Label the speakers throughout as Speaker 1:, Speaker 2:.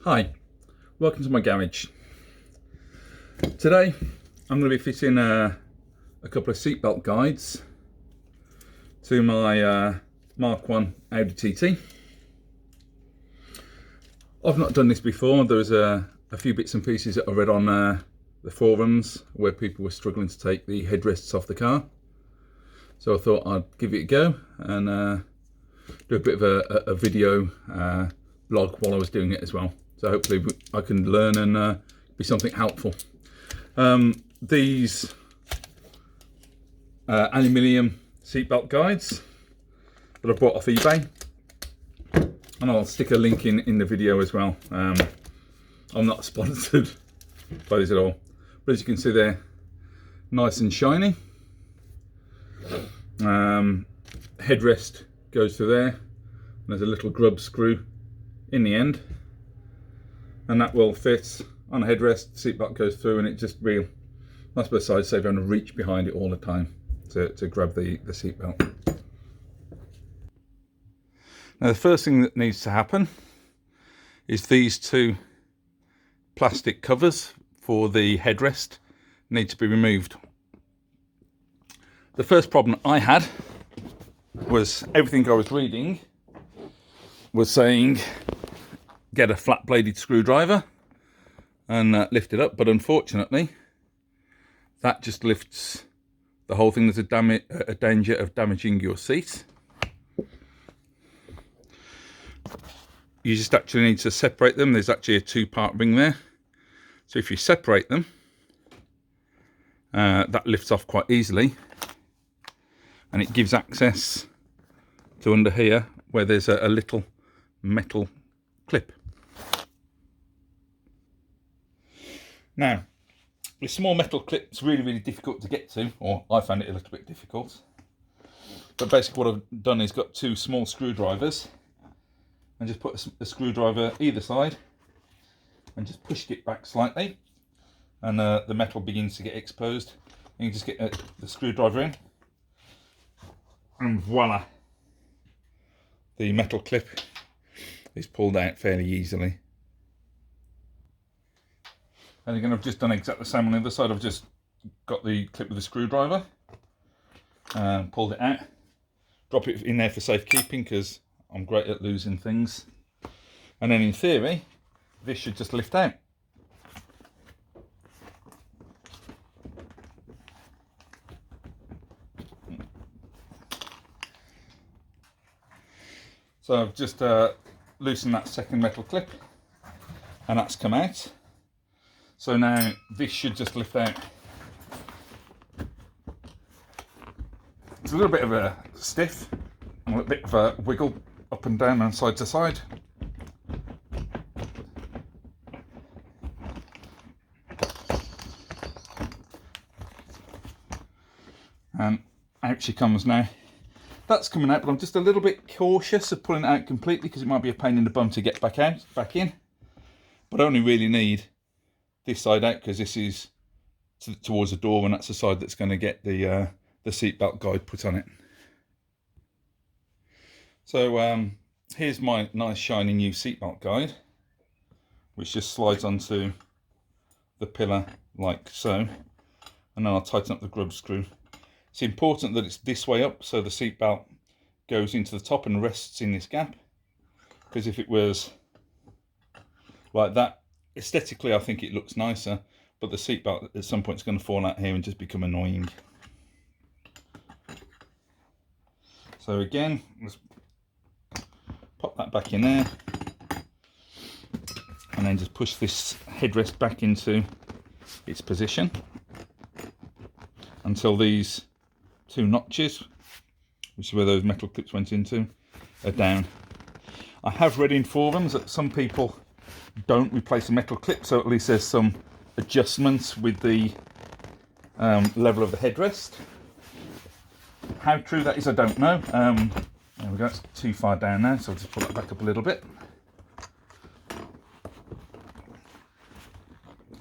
Speaker 1: Hi, welcome to my garage. Today I'm going to be fitting a couple of seatbelt guides to my MK1 Audi TT. I've not done this before. There was a few bits and pieces that I read on the forums where people were struggling to take the headrests off the car. So I thought I'd give it a go and do a bit of a video blog while I was doing it as well. So hopefully I can learn and be something helpful. These aluminium seatbelt guides that I bought off eBay, and I'll stick a link in the video as well. I'm not sponsored by this at all, but as you can see, they're nice and shiny. Headrest goes through there, and there's a little grub screw in the end, and that will fit on a headrest. The seatbelt goes through, and it just real nice both sides, so you don't have to reach behind it all the time to grab the seatbelt. Now the first thing that needs to happen is these two plastic covers for the headrest need to be removed. The first problem I had was everything I was reading was saying get a flat bladed screwdriver and lift it up, but unfortunately that just lifts the whole thing. There's a danger of damaging your seat. You just actually need to separate them. There's actually a two-part ring there, so if you separate them, that lifts off quite easily, and it gives access to under here where there's a little metal clip. Now, this small metal clip's really difficult to get to, or I found it a little bit difficult. But basically what I've done is got two small screwdrivers and just put a screwdriver either side and just pushed it back slightly, and the metal begins to get exposed. And you just get the screwdriver in, and voila, the metal clip is pulled out fairly easily. And again, I've just done exactly the same on the other side. I've just got the clip with the screwdriver and pulled it out. Drop it in there for safekeeping because I'm great at losing things. And then in theory, this should just lift out. So I've just loosened that second metal clip, and that's come out. So now this should just lift out. It's a little bit of a stiff, and a bit of a wiggle up and down and side to side. And out she comes now. That's coming out, but I'm just a little bit cautious of pulling it out completely because it might be a pain in the bum to get back in. But I only really need this side out because this is towards the door, and that's the side that's going to get the seatbelt guide put on it. So here's my nice shiny new seatbelt guide, which just slides onto the pillar like so, and then I'll tighten up the grub screw. It's important that it's this way up so the seatbelt goes into the top and rests in this gap, because if it was like that, aesthetically I think it looks nicer, but the seatbelt at some point is going to fall out here and just become annoying. So again, let's pop that back in there, and then just push this headrest back into its position until these two notches, which is where those metal clips went into, are down. I have read in forums that some people don't replace a metal clip, so at least there's some adjustments with the level of the headrest. How true that is, I don't know. There we go, it's too far down now, so I'll just pull that back up a little bit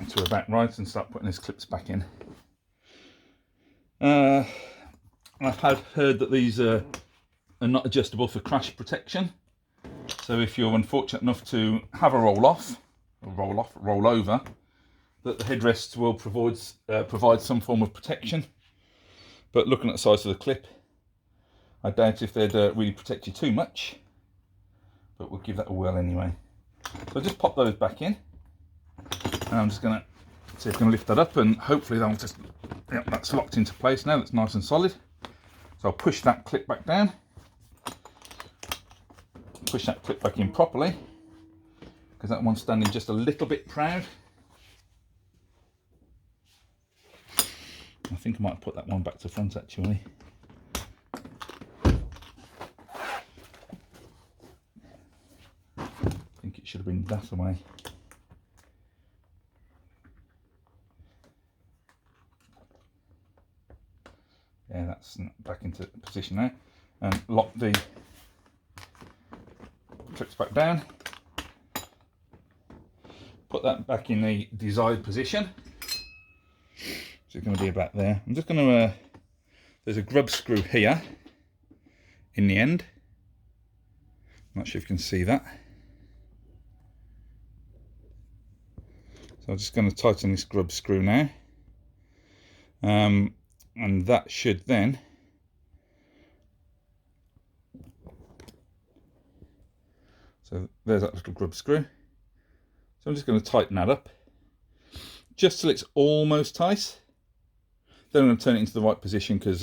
Speaker 1: to about right and start putting these clips back in. I've heard that these are not adjustable for crash protection, so if you're unfortunate enough to have a roll off, or roll off, roll over, that the headrests will provide some form of protection. But looking at the size of the clip, I doubt if they'd really protect you too much, but we'll give that a whirl anyway. So I'll just pop those back in, and I'm just going to see if I can lift that up, and hopefully that'll just, yeah, that's locked into place now, that's nice and solid. So I'll push that clip back down, push that clip back in properly, because that one's standing just a little bit proud. I think I might put that one back to front actually. I think it should have been that away. Yeah, that's back into position now. And lock the clips back down. Put that back in the desired position. So it's going to be about there. I'm just going to, there's a grub screw here in the end. I'm not sure if you can see that. So I'm just going to tighten this grub screw now. And that should then so there's that little grub screw. So I'm just going to tighten that up just till it's almost tight. Then I'm going to turn it into the right position, because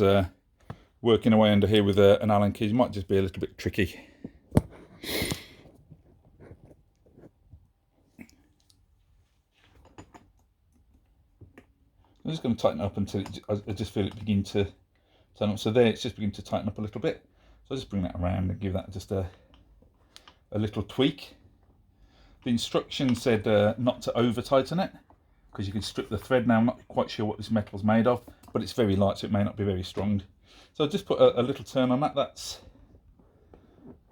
Speaker 1: working away under here with an Allen key might just be a little bit tricky. I'm just going to tighten it up until I just feel it begin to turn up. So there, it's just beginning to tighten up a little bit. So I'll just bring that around and give that just a little tweak. The instruction said not to over tighten it, because you can strip the thread. Now I'm not quite sure what this metal's made of, but it's very light, so it may not be very strong. So I'll just put a little turn on that. That's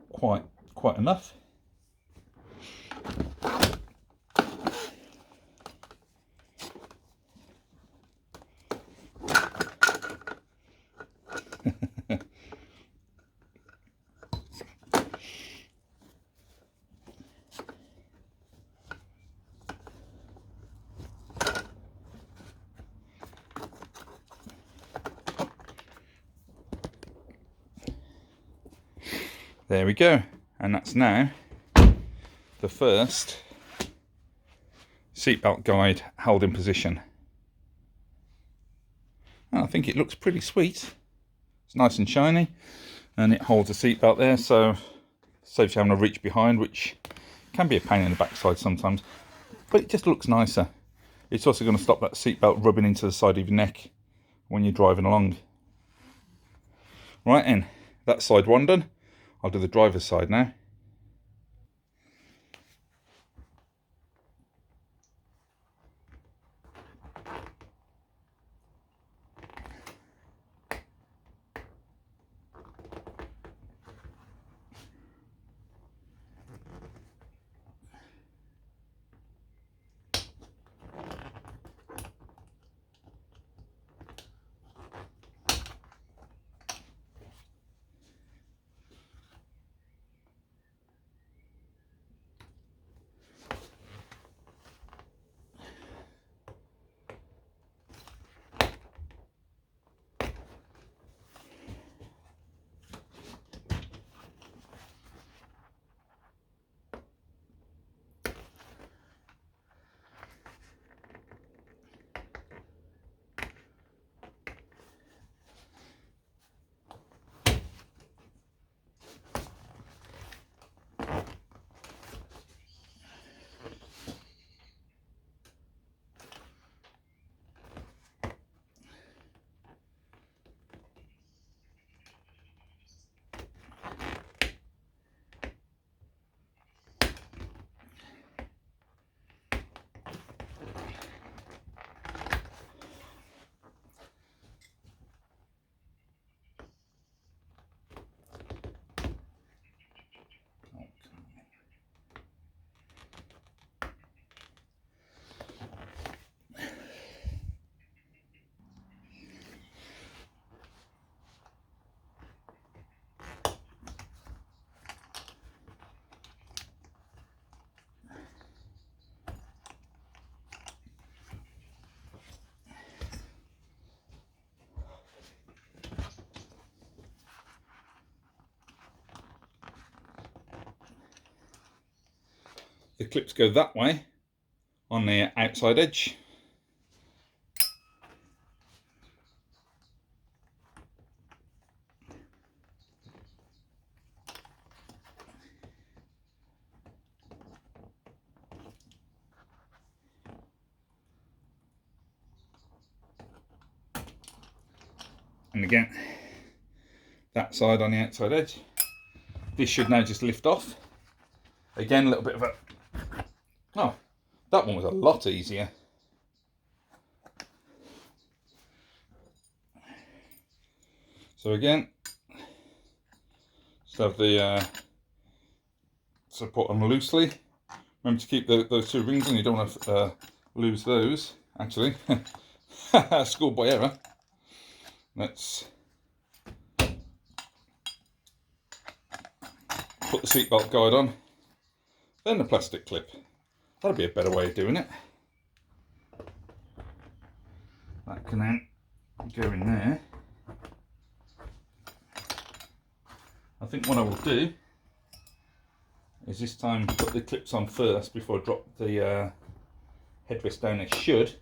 Speaker 1: quite enough. There we go, and that's now the first seatbelt guide held in position. And I think it looks pretty sweet. It's nice and shiny, and it holds the seatbelt there, so saves you having to reach behind, which can be a pain in the backside sometimes, but it just looks nicer. It's also going to stop that seatbelt rubbing into the side of your neck when you're driving along. Right then, that's side one done. I'll do the driver's side now. the clips go that way on the outside edge. And again, that side on the outside edge. This should now just lift off. Again, a little bit of a... Oh, that one was a lot easier. So again, just have the support them loosely. Remember to keep those two rings in, you don't want to lose those, actually. Schoolboy error. Let's put the seatbelt guide on, then the plastic clip. That'll be a better way of doing it. That can then go in there. I think what I will do is this time put the clips on first before I drop the headrest down. They should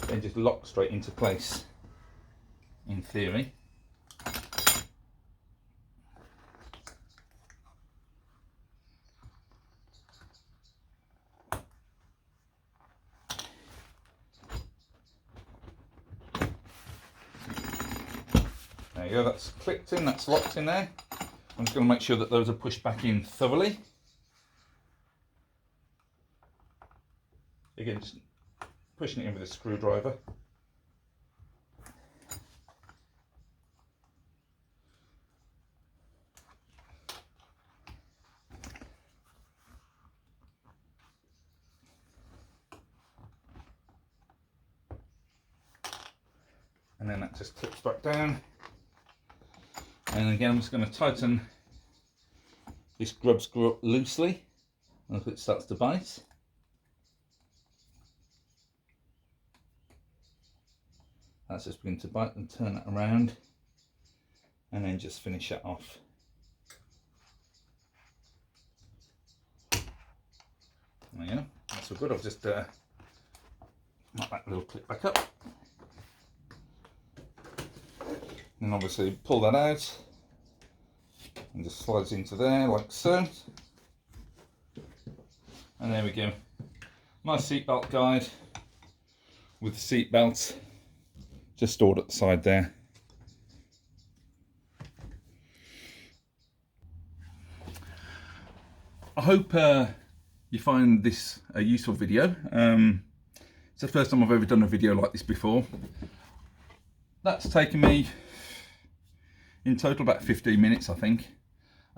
Speaker 1: then just lock straight into place, in theory. There you go, that's clipped in, that's locked in there. I'm just going to make sure that those are pushed back in thoroughly. Again, just pushing it in with a screwdriver. And then that just clips back down. And again, I'm just going to tighten this grub screw up loosely if it starts to bite. That's just begin to bite and turn it around, and then just finish it off. There you go, that's all good. I'll just knock that little clip back up. And obviously pull that out and just slides into there like so. And there we go. Nice seatbelt guide with the seat belt just stored at the side there. I hope you find this a useful video. It's the first time I've ever done a video like this before. That's taken me in total about 15 minutes, I think.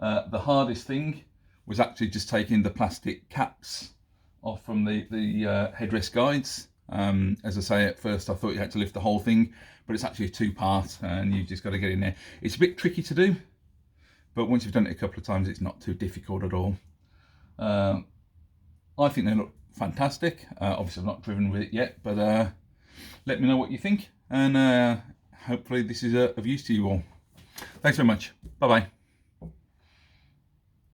Speaker 1: The hardest thing was actually just taking the plastic caps off from the headrest guides. As I say, at first I thought you had to lift the whole thing, but it's actually a two-part and you've just got to get in there. It's a bit tricky to do, but once you've done it a couple of times, it's not too difficult at all. I think they look fantastic. Obviously I've not driven with it yet, but let me know what you think, and hopefully this is of use to you all. Thanks very much. Bye-bye.